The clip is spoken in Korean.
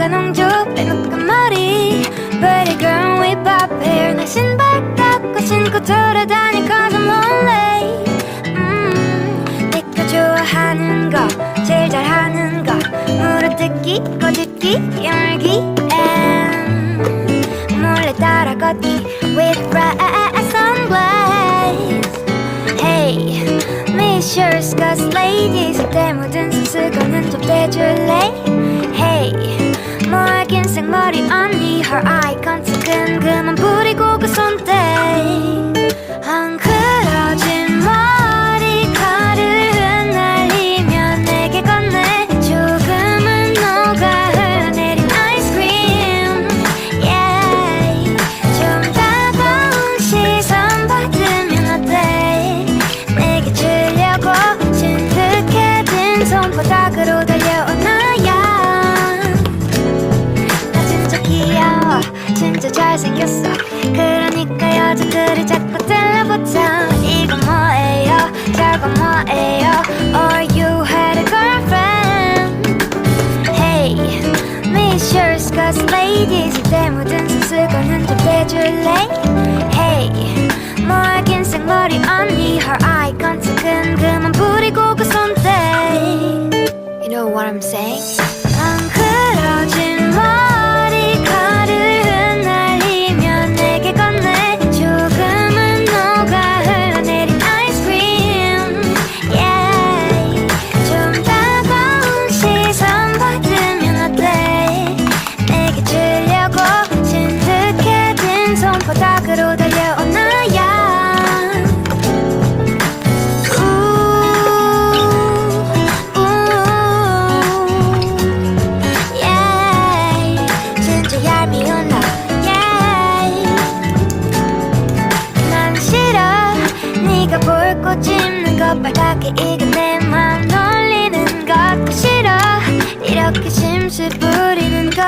농주 빼놓은 머리 Pretty girl with pop hair 나 신발 닦고 신고 돌아다닐 cause I'm lonely 내가 좋아하는 거 제일 잘하는 거 물어뜯기 꼬집기 열기 and 몰래 따라 걷기 with bright sunglasses Hey Miss your skirts ladies 때 묻은 수수건은 좀 떼줄래 Hey 멀긴 생머리 언니 Her eye contact은 그만 부리고 그 손대 헝클어진 머리카락을 흩날리며 내게 건네 조금은 녹아 흘러내린 아이스크림 Yeah 좀 따가운 시선 받으면 어때 내게 주려고 진득해진 손바닥으로 달려오나야 진짜 잘생겼어 그러니까 여자들이 자꾸 들러붙어 이건 뭐예요 저건 뭐예요 Or you had a girlfriend Hey Miss your skirts ladies 이때 묻은 수수건은 좀 빼줄래 Hey 멀긴 생머리 언니 Her eye contact은 그만 부리고 그 손대 You know what I'm saying? 헝클어진 머리카락을 흩날리며 내게 건네 조금은 녹아 흘러내린 아이스크림 Yeah 좀 따가운 시선 받으면 어때 내게 주려고 진득해진 손바닥으로 달려오나야 꼬집는 것 빨갛게 익은 내 맘 놀리는 것도 싫어 이렇게 심술 부리는 거